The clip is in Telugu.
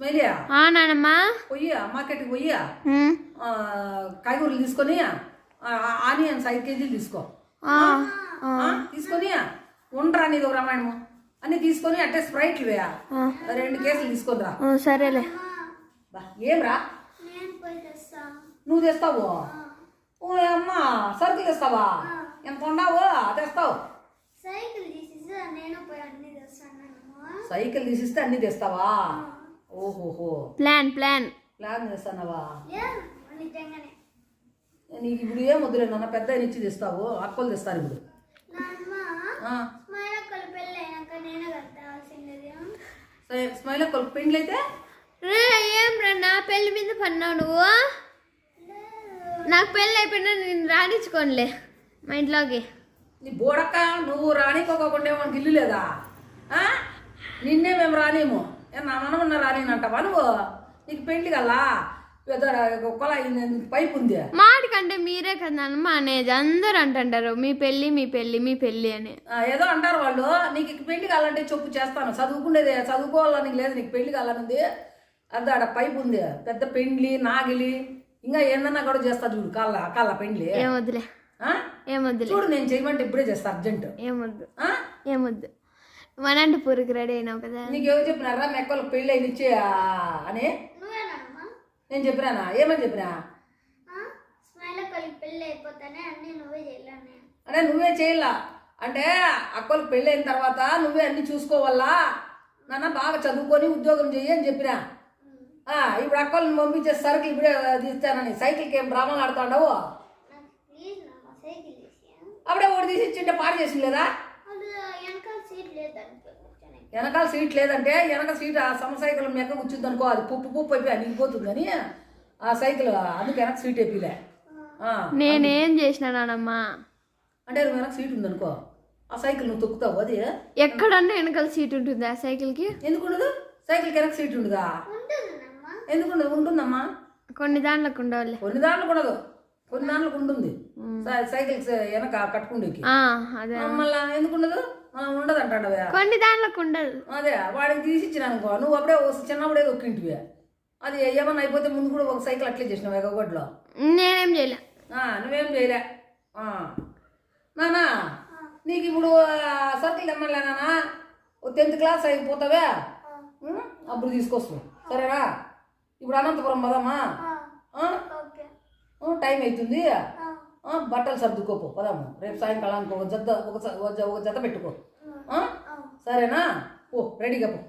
స్మైలియా నానమ్మా పొయ్యా మార్కెట్కి పొయ్యా కాయగూరలు తీసుకొని ఆనియన్స్ 5 కేజీలు తీసుకో తీసుకొని ఉండరా నీది ఒక రామాయణము అన్ని తీసుకొని అంటే స్ప్రైట్లు వేయా 2 కేసులు తీసుకొని రా. సరేలే. ఏం రా నువ్వు తెస్తావు? ఓ అమ్మా సరుకులు తెస్తావా? ఎంత ఉండవు తెస్తావు? సైకిల్ తీసిస్తే అన్ని తెస్తావా? ఓహోహో ప్లాన్ చేస్తానవా? నీకు ఇప్పుడు ఏం వద్దులే నాన్న, పెద్ద ఇచ్చి తెస్తావు, అక్కలు తెస్తారు ఇప్పుడు. స్మైల్ అక్కలు పెండ్లు అయితే ఏం రా నా పెళ్లి మీద పన్నావు నువ్వు? నాకు పెళ్ళి అయిపోయినా నేను రాణించుకోనిలే మా ఇంట్లోకి. నీ బోడక్క నువ్వు రానికోకుండా మనకి ఇల్లు లేదా? నిన్నే మేము రానేమో నా మనమన్నా రానేనంటావా నువ్వు? నీకు పెళ్లి కల్లా పెద్ద పైపు ఉంది. మాటికంటే మీరే కదా అనేది అందరు అంటుంటారు మీ పెళ్ళి అని. ఏదో అంటారు వాళ్ళు. నీకు పెళ్లి కావాలంటే చెప్పు చేస్తాను. చదువుకునేది చదువుకోవాలని లేదు, నీకు పెళ్లి కావాలన్నది అది ఆడ పైపు ఉంది. పెద్ద పెండ్లి నాగిలి ఇంకా ఏందన్నా కూడా చేస్తా చూడు. కాళ్ళ పెండ్లి ఏమొద్దులే చూడు, నేను చేయమంటే ఇప్పుడే చేస్తా అర్జెంట్. ఏమొద్దు మనంటే పూరికి రెడీ అయినావు కదా. నీకు ఎవరు చెప్పినారా మెక్కలకు పెళ్ళి అయిన ఇచ్చే అని? నేను చెప్పినానా? ఏమని చెప్పినా? అంటే నువ్వే చేయాల అంటే అక్కలకు పెళ్ళి అయిన తర్వాత నువ్వే అన్ని చూసుకోవాలా నాన్న, బాగా చదువుకొని ఉద్యోగం చెయ్యి అని చెప్పినా. ఇప్పుడు అక్కలను పంపించే సరుకులు ఇప్పుడే తీస్తానని. సైకిల్కి ఏం డ్రామాలు ఆడుతాండవు? అప్పుడే ఒకటి తీసి ఇచ్చింటే పాడు చేసింది లేదా? వెనకాల సీట్ లేదంటే వెనక సీట్ ఆ సైకిల్ మెక్క కూర్చుంది అనుకో, అది పుప్పు అయిపోయి అనిగిపోతుంది అని ఆ సైకిల్ అందుకు వెనక సీట్ అయిపోలే. నేనేం చేసినానమ్మా అంటే నువ్వు వెనక సీట్ ఉంది అనుకో, ఆ సైకిల్ నువ్వు తొక్కుతావు. అది ఎక్కడంటే వెనకాల సీట్ ఉంటుంది ఆ సైకిల్కి? ఎందుకు ఉండదు? సైకిల్కి వెనక సీట్ ఉండదా? ఎందుకు ఉండదు? ఉంటుందమ్మా, కొన్ని దాంట్లోకి ఉండవాలి. కొన్ని దాంట్లోకి ఉండదు, కొన్ని దాంట్లోకి ఉంటుంది. సైకిల్ వెనక కట్టుకుండేకి మళ్ళా ఎందుకు ఉండదు? ఉండదు అంటాడు. కొన్ని దాంట్లోకి ఉండదు. అదే వాడికి తీసి ఇచ్చిన అనుకో, నువ్వు అప్పుడే చిన్నప్పుడే ఒక్కింటివి. అది ఏమన్నా అయిపోతే ముందు కూడా ఒక సైకిల్ అట్లే చేసినావు ఎగగొడ్లో. నేనేం చేయలే. నువ్వేం చేయలే నానా. నీకు ఇప్పుడు సర్కిల్ తెమ్మలే నానా, 10th క్లాస్ అయిపోతావే అప్పుడు తీసుకొస్తావు సరేనా? ఇప్పుడు అనంతపురం పదమ్మా, టైం అవుతుంది. బట్టలు సర్దుకోపో పదము. రేపు సాయంకాలానికి ఒక జత పెట్టుకో సరేనా? ఓ రెడీగా పో.